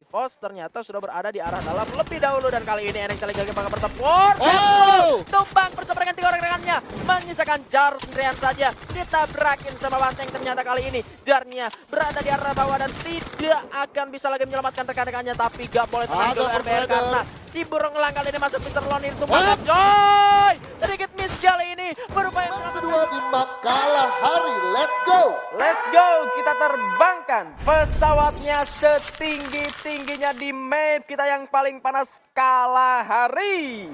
EVOS ternyata sudah berada di arah dalam lebih dahulu. Dan kali ini NXT lagi bakal bertempur. Oh! Tumbang bersama dengan 3 orang rekannya. Menyisakan Jar sendirian saja. Ditabrakin sama Banteng. Ternyata kali ini Jarnya berada di arah bawah dan tidak akan bisa lagi menyelamatkan rekan-rekannya. Tapi gak boleh tenang dulu RBR karena si burung elang kali ini masuk Mr. Lon itu banget coy. Sedikit miss kali ini. Berupaya Yang kedua di map kalah hari. Let's go! Let's go, kita terbangkan pesawatnya setinggi-tingginya di map kita yang paling panas Kalahari.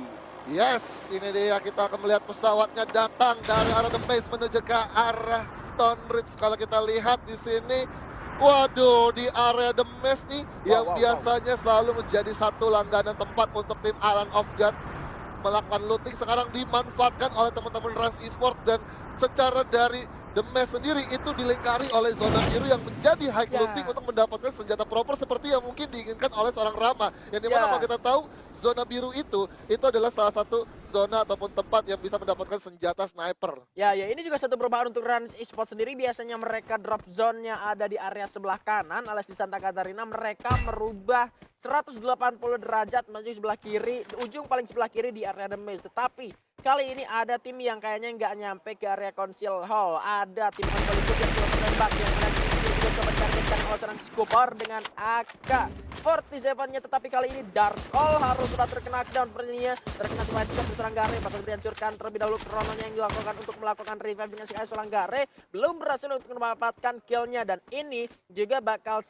Yes, ini dia kita akan melihat pesawatnya datang dari arah The Maze menuju ke arah Stone Ridge. Kalau kita lihat di sini, waduh, di area The Maze nih yang biasanya selalu menjadi satu langganan tempat untuk tim Island of God melakukan looting, sekarang dimanfaatkan oleh teman-teman Rans Esports. Dan secara dari The Maze sendiri itu dilingkari oleh zona biru yang menjadi high looting untuk mendapatkan senjata proper seperti yang mungkin diinginkan oleh seorang Rama. Yang dimana kalau kita tahu zona biru itu adalah salah satu zona ataupun tempat yang bisa mendapatkan senjata sniper. Ya, ini juga satu perubahan untuk Rans Esports sendiri. Biasanya mereka drop zone-nya ada di area sebelah kanan alias di Santa Catarina. Mereka merubah 180 derajat maju sebelah kiri, ujung paling sebelah kiri di area The Maze. Tetapi kali ini ada tim yang kayaknya nggak nyampe ke area Council Hall. Ada tim Politik yang coba menembak, yang juga coba ditargetkan oleh seorang Scobar dengan AK-47-nya. Tetapi kali ini Dark Hall harus sudah terkena knockdown sepertinya. Terkena semua juga berserang Gare, pasal dihancurkan terlebih dahulu. Krononya yang dilakukan untuk melakukan revive dengan si Aisolang Gare belum berhasil untuk mendapatkan killnya. Dan ini juga bakal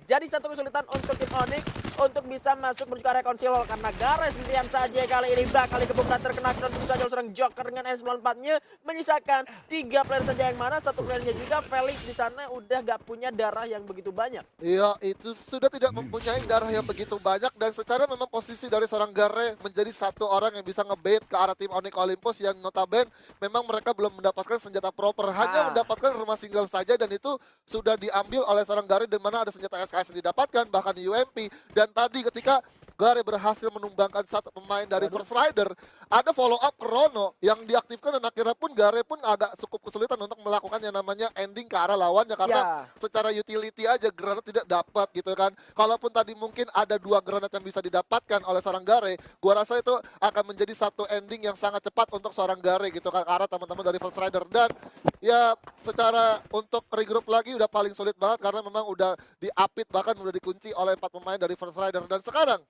jadi satu kesulitan untuk tim Onyx untuk bisa masuk menuju ke area Council Hall karena Gare sendirian saja kali ini bakal dikepung dan terkena knockdown bisa saja seorang Joker dengan S94-nya, menyisakan 3 player saja yang mana satu playernya juga Felix di sana udah gak punya darah yang begitu banyak. Iya, itu sudah tidak mempunyai darah yang begitu banyak, dan secara memang posisi dari seorang Gare menjadi satu orang yang bisa ngebait ke arah tim Onyx Olympus yang notabene memang mereka belum mendapatkan senjata proper, hanya mendapatkan rumah single saja, dan itu sudah diambil oleh seorang Gare di mana ada senjata SKS yang didapatkan bahkan di UMP. Dan tadi ketika Gare berhasil menumbangkan satu pemain dari First Rider, ada follow up Chrono yang diaktifkan, dan akhirnya pun Gare pun agak cukup kesulitan untuk melakukan yang namanya ending ke arah lawannya karena secara utility aja granat tidak dapat gitu kan. Kalaupun tadi mungkin ada 2 granat yang bisa didapatkan oleh seorang Gare, gua rasa itu akan menjadi satu ending yang sangat cepat untuk seorang Gare gitu kan, ke arah teman-teman dari First Rider. Dan ya secara untuk regroup lagi udah paling sulit banget karena memang udah diapit, bahkan udah dikunci oleh 4 pemain dari First Rider. Dan sekarang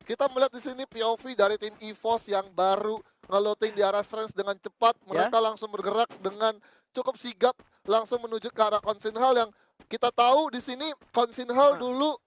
kita melihat di sini POV dari tim EVOS yang baru ngeloting di arah Strange dengan cepat. Mereka langsung bergerak dengan cukup sigap langsung menuju ke arah Council Hall, yang kita tahu di sini Council Hall dulu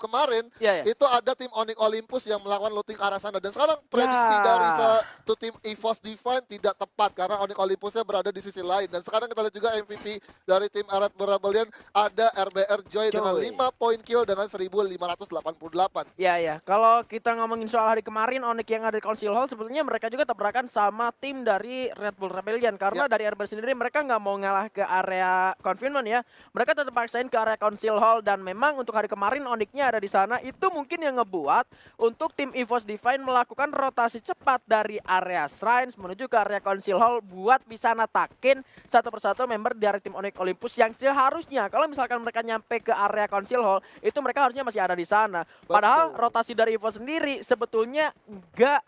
kemarin itu ada tim Onyx Olympus yang melakukan looting ke arah sana. Dan sekarang prediksi dari satu tim EVOS Divine tidak tepat karena Onyx Olympusnya berada di sisi lain. Dan sekarang kita lihat juga MVP dari tim Red Bull Rebellion ada RBR Joy dengan 5 point kill dengan 1588. Ya, kalau kita ngomongin soal hari kemarin Onyx yang ada di Council Hall, sebetulnya mereka juga tabrakan sama tim dari Red Bull Rebellion karena dari RBR sendiri mereka nggak mau ngalah ke area confinement ya. Mereka tetap paksain ke area Council Hall, dan memang untuk hari kemarin Onyx-nya ada di sana. Itu mungkin yang ngebuat untuk tim EVOS Divine melakukan rotasi cepat dari area Shrines menuju ke area Council Hall buat bisa natakin satu persatu member dari tim Onyx Olympus yang seharusnya kalau misalkan mereka nyampe ke area Council Hall itu mereka harusnya masih ada di sana. Padahal rotasi dari EVOS sendiri sebetulnya nggak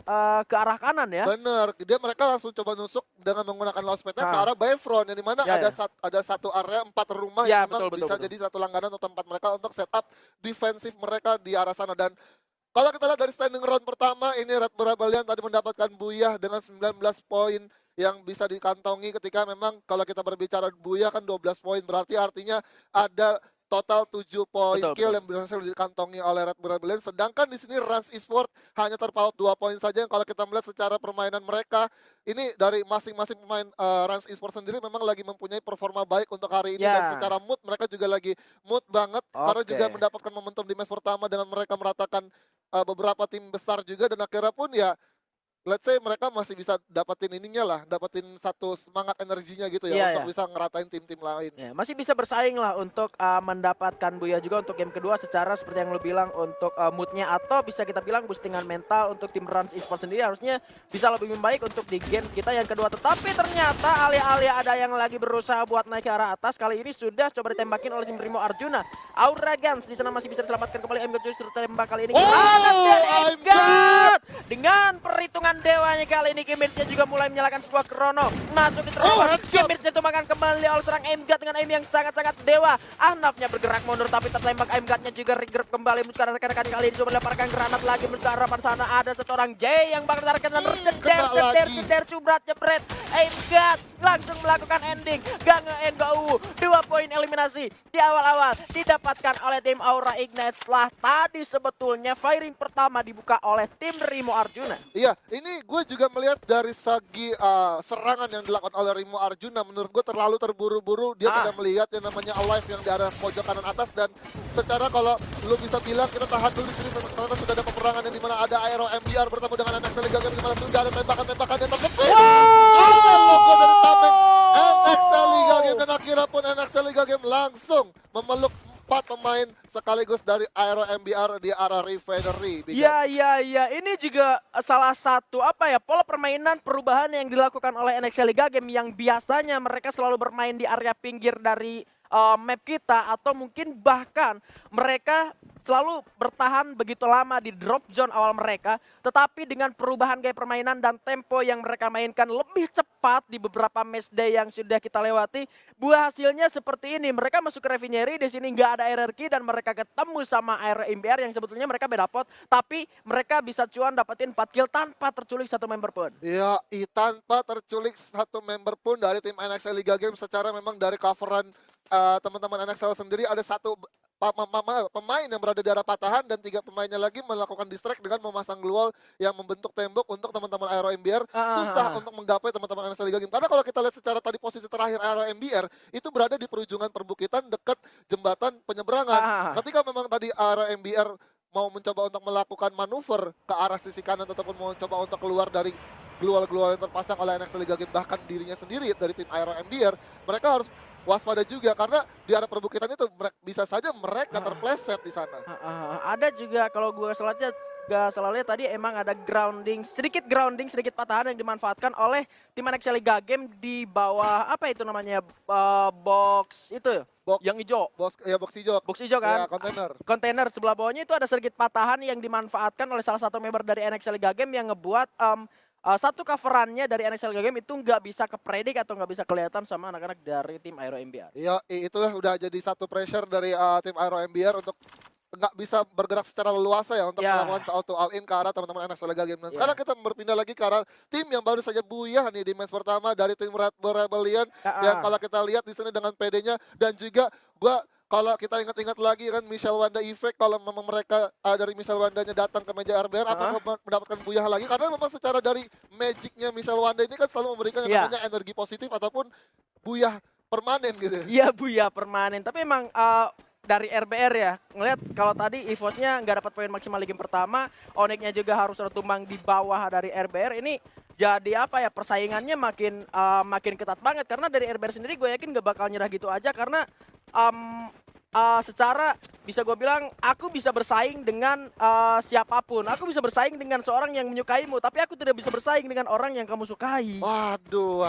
ke arah kanan ya. Bener, mereka langsung coba nusuk dengan menggunakan Lost Peta ke arah Bayfront, yang dimana ada satu area 4 rumah yang memang bisa jadi satu langganan atau tempat mereka untuk setup defensif mereka di arah sana. Dan kalau kita lihat dari standing round pertama, ini Red Bull Rebellion tadi mendapatkan Buyah dengan 19 poin yang bisa dikantongi. Ketika memang kalau kita berbicara Buyah kan 12 poin, berarti artinya ada total 7 poin kill yang berhasil dikantongi oleh Red Bull Rebellion. Sedangkan di sini Rans Esports hanya terpaut 2 poin saja. Yang kalau kita melihat secara permainan mereka, ini dari masing-masing pemain Rans Esports sendiri memang lagi mempunyai performa baik untuk hari ini. Dan secara mood mereka juga lagi mood banget karena juga mendapatkan momentum di match pertama dengan mereka meratakan beberapa tim besar juga. Dan akhirnya pun ya let's say mereka masih bisa dapetin ininya lah, dapetin satu semangat energinya gitu ya Iya, untuk iya. bisa ngeratain tim-tim lain. Ya, masih bisa bersaing lah untuk mendapatkan Buya juga untuk game kedua secara seperti yang lu bilang untuk moodnya atau bisa kita bilang boostingan mental untuk tim Rans Esports sendiri harusnya bisa lebih membaik untuk di game kita yang kedua. Tetapi ternyata alih-alih ada yang lagi berusaha buat naik ke arah atas, kali ini sudah coba ditembakin oleh tim Rimo Arjuna. Aura Guns di sana masih bisa diselamatkan kembali. MGOT justru tembak kali ini. Granat dan MGOT dengan perhitungan dewanya kali ini Kimirnya juga mulai menyalakan sebuah krono masuk di terowongan. Kimirnya tumbangkan kembali oleh seorang MGOT dengan aim yang sangat-sangat dewa. Ahnafnya bergerak mundur tapi tertembak. MGOT-nya juga regrip kembali menuju ke arah rekan-rekan kali ini coba melemparkan granat lagi menuju ke arah sana. Ada seorang J yang bakal terkena ceder cubrat jebret. MGOT langsung melakukan ending. Gak nge-end bau. 2 poin eliminasi di awal-awal didapatkan oleh tim Aura Ignite setelah tadi sebetulnya firing pertama dibuka oleh tim Rimo Arjuna. Iya, ini gue juga melihat dari segi serangan yang dilakukan oleh Rimo Arjuna, menurut gue terlalu terburu-buru. Dia tidak melihat yang namanya alive yang di arah pojok kanan atas, dan secara kalau lu bisa bilang kita tahan dulu di sini, ternyata sudah ada peperangan yang dimana ada Aero MDR bertemu dengan NXT Liga Game, dimana sudah ada tembakan-tembakan yang terlepis. Logo dari Tameng NXT Liga Game, dan akhirnya pun NXT Liga Game langsung memeluk 4 pemain sekaligus dari Aero MBR di arah Refinery. Iya. Ini juga salah satu pola permainan perubahan yang dilakukan oleh NXT Liga Game yang biasanya mereka selalu bermain di area pinggir dari map kita atau mungkin bahkan mereka selalu bertahan begitu lama di drop zone awal mereka, tetapi dengan perubahan gaya permainan dan tempo yang mereka mainkan lebih cepat di beberapa match day yang sudah kita lewati, buah hasilnya seperti ini. Mereka masuk ke Refinery, di sini nggak ada hierarchy dan mereka ketemu sama Aero MBR yang sebetulnya mereka beda pot, tapi mereka bisa cuan dapetin 4 kill tanpa terculik satu member pun. Iya, tanpa terculik satu member pun dari tim NXT Liga Game. Secara memang dari coveran teman-teman NXL sendiri ada satu pemain yang berada di arah patahan dan 3 pemainnya lagi melakukan distract dengan memasang glue wall yang membentuk tembok untuk teman-teman Aero MBR. Susah untuk menggapai teman-teman NXL Liga Game. Karena kalau kita lihat secara tadi posisi terakhir Aero MBR itu berada di perujungan perbukitan dekat jembatan penyeberangan. Ketika memang tadi Aero MBR mau mencoba untuk melakukan manuver ke arah sisi kanan ataupun mau mencoba untuk keluar dari glue wall yang terpasang oleh NXL Liga Game, bahkan dirinya sendiri dari tim Aero MBR, mereka harus waspada juga karena di arah perbukitan itu bisa saja mereka terpleset di sana. Ada juga kalau gue salah lihat tadi emang ada sedikit patahan yang dimanfaatkan oleh tim NXT Liga Game di bawah box itu yang hijau. Box hijau. Box hijau kan? Ya, kontainer. Kontainer sebelah bawahnya itu ada sedikit patahan yang dimanfaatkan oleh salah satu member dari NXT Liga Game yang ngebuat satu coverannya dari NXT Liga Game itu nggak bisa kepredik atau nggak bisa kelihatan sama anak-anak dari tim Aero MBR. Iya, itulah udah jadi satu pressure dari tim Aero MBR untuk nggak bisa bergerak secara leluasa ya untuk melakukan auto all in ke arah teman-teman NXT Liga Game. Dan sekarang kita berpindah lagi ke arah tim yang baru saja buyah nih di match pertama dari tim Red Bull Rebellion yang kalau kita lihat di sini dengan PD-nya, dan juga kalau kita ingat-ingat lagi kan Michelle Wanda Effect, kalau memang mereka dari Michelle Wandanya datang ke meja RBR apakah mendapatkan buyah lagi, karena memang secara dari magicnya Michelle Wanda ini kan selalu memberikan yang namanya energi positif ataupun buyah permanen gitu. Iya, buyah permanen, tapi emang dari RBR ya, ngeliat kalau tadi EVOS-nya nggak dapat poin maksimal di game pertama, Onyx-nya juga harus tumbang di bawah dari RBR. Ini jadi persaingannya makin ketat banget, karena dari RBR sendiri gue yakin gak bakal nyerah gitu aja, karena secara bisa gue bilang aku bisa bersaing dengan siapapun, aku bisa bersaing dengan seorang yang menyukaimu, tapi aku tidak bisa bersaing dengan orang yang kamu sukai. Waduh,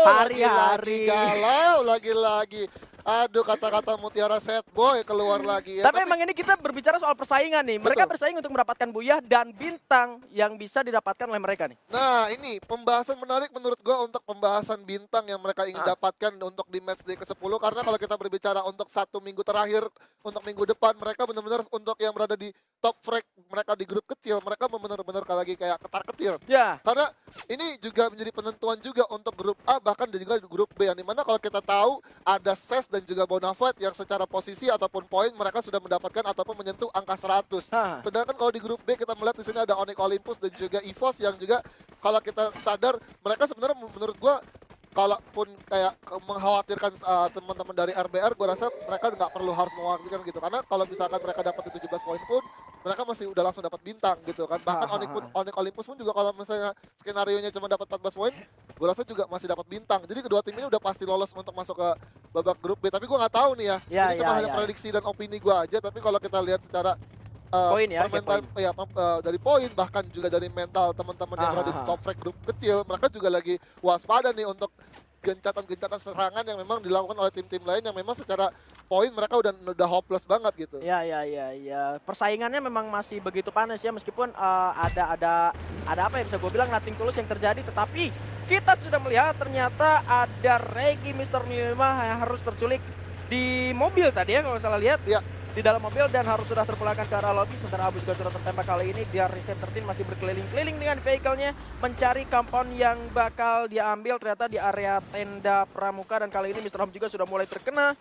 Hari-hari galau lagi. Aduh, kata-kata Mutiara Set Boy keluar lagi ya. Tapi emang ini kita berbicara soal persaingan nih. Mereka bersaing untuk mendapatkan buyah dan bintang yang bisa didapatkan oleh mereka nih. Nah, ini pembahasan menarik menurut gua untuk pembahasan bintang yang mereka ingin dapatkan untuk di match day ke-10. Karena kalau kita berbicara untuk 1 minggu terakhir, untuk minggu depan, mereka benar-benar untuk yang berada di top frag mereka di grup kecil, mereka benar-benar lagi kayak ketar-ketir. Ya. Karena ini juga menjadi penentuan juga untuk grup A, bahkan juga di grup B. Yang dimana kalau kita tahu ada SES dan juga Bonafide yang secara posisi ataupun poin mereka sudah mendapatkan ataupun menyentuh angka 100. Sedangkan kalau di grup B kita melihat di sini ada Onyx Olympus dan juga EVOS yang juga kalau kita sadar mereka sebenarnya menurut gua kalaupun kayak mengkhawatirkan teman-teman dari RBR, gue rasa mereka nggak perlu harus mengkhawatirkan gitu, karena kalau misalkan mereka dapat di 17 poin pun mereka masih udah langsung dapat bintang gitu kan. Bahkan Onyx Olympus pun juga kalau misalnya skenario-nya cuma dapat 14 poin, gue rasa juga masih dapat bintang. Jadi kedua tim ini udah pasti lolos untuk masuk ke babak grup B. Tapi gue nggak tahu nih ya. Ini cuma hanya prediksi dan opini gue aja. Tapi kalau kita lihat secara poin ya, dari poin bahkan juga dari mental teman-teman yang berada di top rank grup kecil, mereka juga lagi waspada nih untuk gencatan-gencatan serangan yang memang dilakukan oleh tim-tim lain yang memang secara poin mereka udah hopeless banget gitu. Ya. Persaingannya memang masih begitu panas ya, meskipun ada apa ya, bisa gue bilang nothing tulus yang terjadi, tetapi kita sudah melihat ternyata ada Regi Mr. Mima yang harus terculik di mobil tadi ya, kalau salah lihat. Ya. Di dalam mobil dan harus sudah terpulangkan ke arah lobby. Sementara Abu juga sudah tertembak kali ini. Dia Reset 13 masih berkeliling-keliling dengan vehicle-nya mencari compound yang bakal dia ambil ternyata di area tenda pramuka. Dan kali ini Mr. Home juga sudah mulai terkena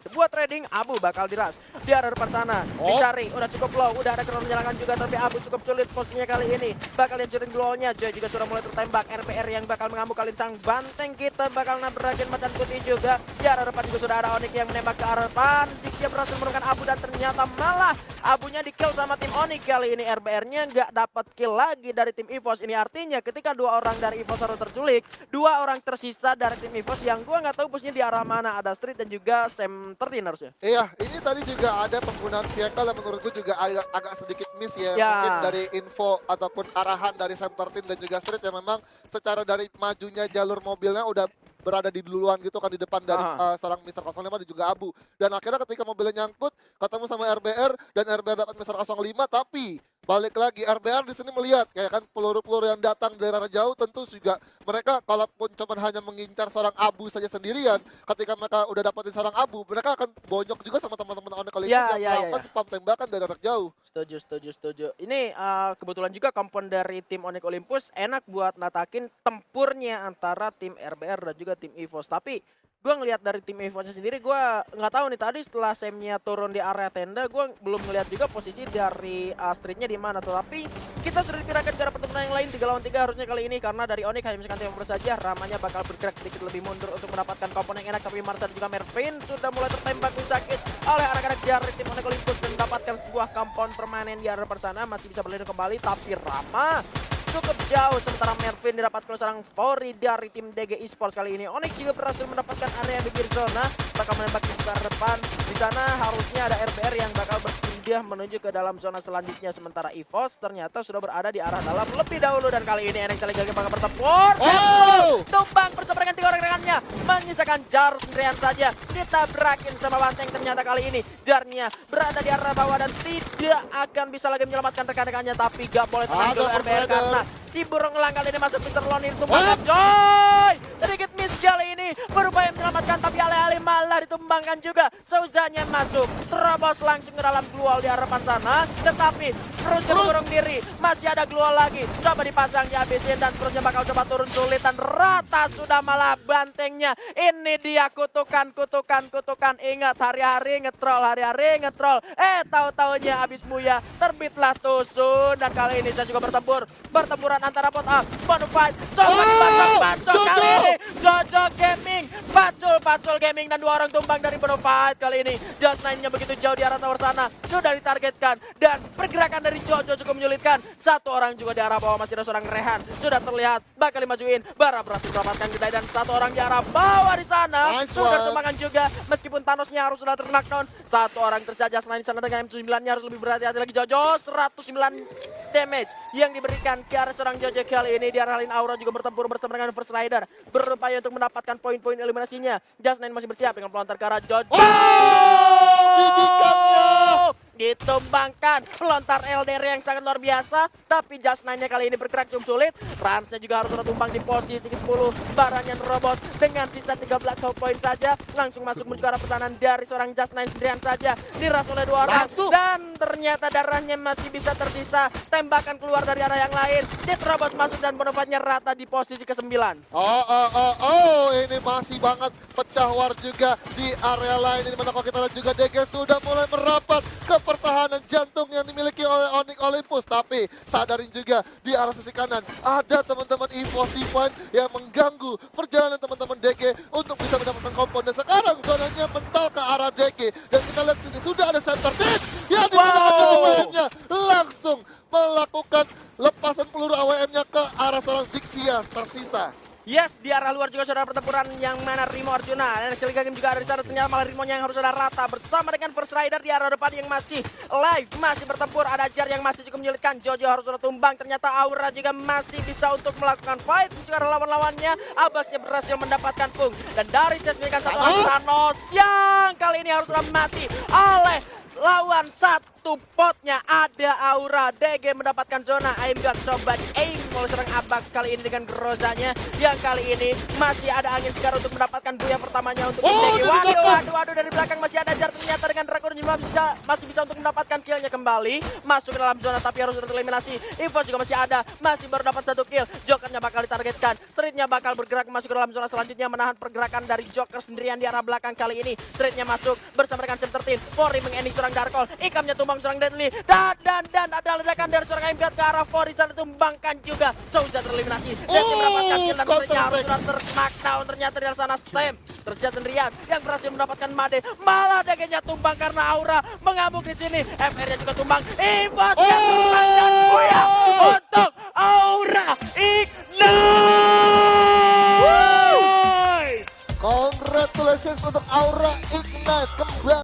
sebuah trading. Abu bakal diras di arah depan sana, dicari, udah cukup low, udah ada krono menyalakan juga, tapi Abu cukup sulit posisinya kali ini. Bakal dihancurin glownya, Joy juga sudah mulai tertembak. RPR yang bakal mengamuk kali sang banteng kita bakal nabrakin macan putih juga. Di arah depan juga sudah ada Onyx yang menembak ke arah depan. Dia berhasil menurunkan Abu dan ternyata malah Abunya di kill sama tim Onyx kali ini. RPR-nya nggak dapat kill lagi dari tim EVOS. Ini artinya ketika 2 orang dari EVOS harus terculik, 2 orang tersisa dari tim EVOS yang gua nggak tahu posisinya di arah mana. Ada Street dan juga Sam 13 harusnya. Iya, ini tadi juga ada penggunaan vehicle yang menurutku juga agak sedikit miss ya. Mungkin dari info ataupun arahan dari Sam 13 dan juga Street yang memang secara dari majunya jalur mobilnya udah berada di duluan gitu kan di depan dari seorang Mr. 05 dan juga Abu. Dan akhirnya ketika mobilnya nyangkut ketemu sama RBR dan RBR dapat Mr. 05, tapi balik lagi RBR di sini melihat kayak kan peluru-peluru yang datang dari arah jauh, tentu juga mereka kalaupun cuma hanya mengincar seorang Abu saja sendirian, ketika mereka udah dapetin seorang Abu, mereka akan bonyok juga sama teman-teman Onyx Olympus yang melakukan spam tembakan dari jarak jauh. Setuju. Ini kebetulan juga kompon dari tim Onyx Olympus enak buat natakin tempurnya antara tim RBR dan juga tim EVOS. Tapi gue ngelihat dari tim EVOS sendiri, gue nggak tahu nih tadi setelah Sam-nya turun di area tenda, gue belum ngelihat juga posisi dari Street-nya di mana. Tapi kita sudah digerakkan ke arah pertemuan yang lain 3 lawan 3 harusnya kali ini, karena dari Onyx hanya misalkan tempo saja. Ramanya bakal bergerak sedikit lebih mundur untuk mendapatkan kompon yang enak, tapi Marsa dan juga Mervin sudah mulai tertembak sakit oleh anak-anak dari tim Onyx Olympus dan mendapatkan sebuah kompon permanen di arah sana. Masih bisa berlindung kembali, tapi Rama cukup jauh, sementara Mervin didapatkan seorang Fori dari tim DG Esports kali ini. Onyx juga berhasil mendapatkan area bibir zona, bakal menembak di sebelah depan. Di sana harusnya ada RPR yang bakal berpindah menuju ke dalam zona selanjutnya, sementara EVOS ternyata sudah berada di arah dalam lebih dahulu. Dan kali ini NX lagi bakal bertempur. Tumbang bersama dengan 3 orang rekannya, menyisakan Jar sendirian saja, ditabrakin sama Banteng. Ternyata kali ini Jarnya berada di arah bawah dan tidak akan bisa lagi menyelamatkan rekan-rekannya, tapi gak boleh tenang dulu RPR karena si burung elang kali ini masuk Mr. Lon itu banget, coy. Sedikit miss kali ini, berupaya menyelamatkan tapi alih-alih malah ditumbangkan juga. Sauzanya masuk, terobos langsung ke dalam glual di harapan sana, tetapi terusnya mengurung diri. Masih ada glual lagi, coba dipasang dihabisin dan terusnya bakal coba turun sulit dan rata sudah malah bantengnya. Ini dia kutukan. Ingat hari-hari ngetrol, tahu-taunya habis muya terbitlah tusun. Dan kali ini saya juga bertempuran antara pot A, Bonufide, Bacol kali ini, Jojo Gaming, Pacul Gaming dan 2 orang tumbang dari Bonufide kali ini. Just 9-nya begitu jauh di arah tower sana, sudah ditargetkan dan pergerakan dari Jojo cukup menyulitkan. 1 orang juga di arah bawah, masih ada seorang Rehan, sudah terlihat bakal dimajuin. Bara berhasil mendapatkan kedai dan 1 orang di arah bawah di sana, sudah tumbangkan juga. Meskipun Thanosnya harus sudah terknockdown, 1 orang tersaja. Selain di sana dengan M79-nya harus lebih berhati-hati lagi. Jojo 109 damage yang diberikan ke arah seorang Jojo kali ini. Di arah lain Aura juga bertempur bersama dengan First Rider, berupaya untuk mendapatkan poin-poin eliminasinya. Just 9 masih bersiap dengan pelontar ke arah Jojo. Ditumbangkan pelontar LDR yang sangat luar biasa, tapi Just 9-nya kali ini bergerak cukup sulit. Ransnya juga harus tumbang di posisi 10. Barangnya terobos dengan sisa 13 poin saja, langsung masuk menuju ke arah pertahanan dari seorang Just 9 sendirian saja. Diras oleh 2 orang dan ternyata darahnya masih bisa tersisa. Tembakan keluar dari arah yang lain, diterobos masuk dan Bonufide-nya rata di posisi ke-9. Ini masih banget pecah war juga di area lain. Ini mana kalau kita lihat juga DG sudah mulai merapat ke pertahanan jantung yang dimiliki oleh Onyx Olympus. Tapi sadarin juga di arah sisi kanan ada teman-teman EVOS Divine yang mengganggu perjalanan teman-teman DG untuk bisa mendapatkan kompon. Dan sekarang zonanya mental ke arah DG. Dan kita lihat sini sudah ada center yang dimiliki pemainnya. langsung melakukan lepasan peluru AWM-nya ke arah seorang Zixia tersisa. Yes, di arah luar juga sudah pertempuran yang mana Rimo Arjuna dan Siliga Game juga ada di sana. Ternyata malah Rimo-nya yang harus ada rata bersama dengan First Rider di arah depan yang masih live, masih bertempur. Ada Jar yang masih cukup menyulitkan, Jojo harus sudah tumbang. Ternyata Aura juga masih bisa untuk melakukan fight juga lawan-lawannya. Abaxnya berhasil mendapatkan Pung dan dari sesmikan satu orang Thanos yang kali ini harus sudah mati oleh lawan satu potnya. Ada Aura. DG mendapatkan zona. Aim God coba aim oleh serang Abax kali ini dengan Grozanya yang kali ini masih ada angin segar untuk mendapatkan buaya pertamanya untuk DG. Waduh dari belakang masih ada Jar. Ternyata dengan Rakun masih bisa untuk mendapatkan killnya kembali. Masuk ke dalam zona tapi harus tereliminasi. Info juga masih ada. Masih baru dapat satu kill. Jokernya bakal ditargetkan. Streetnya bakal bergerak masuk ke dalam zona selanjutnya, menahan pergerakan dari Joker sendirian di arah belakang kali ini. Streetnya masuk bersama dengan Sem 13. Fori mengending seorang Darkol. Ikamnya tumbang seorang Deadly. Dan ada ledakan dari seorang Impiat ke arah Fori. Sana tumbangkan juga. Souza tereliminasi. Deadly mendapatkan kill dan streetnya harus sudah ter-smackdown. Ternyata di arah sana Sam terjat sendirian yang berhasil mendapatkan Made. Malah DG-nya tumbang karena Aura mengamuk di sini. FR-nya juga tumbang. Impiat yang tumbang dan buaya untuk Aura Ignite. Congratulations untuk Aura Ignite kembali.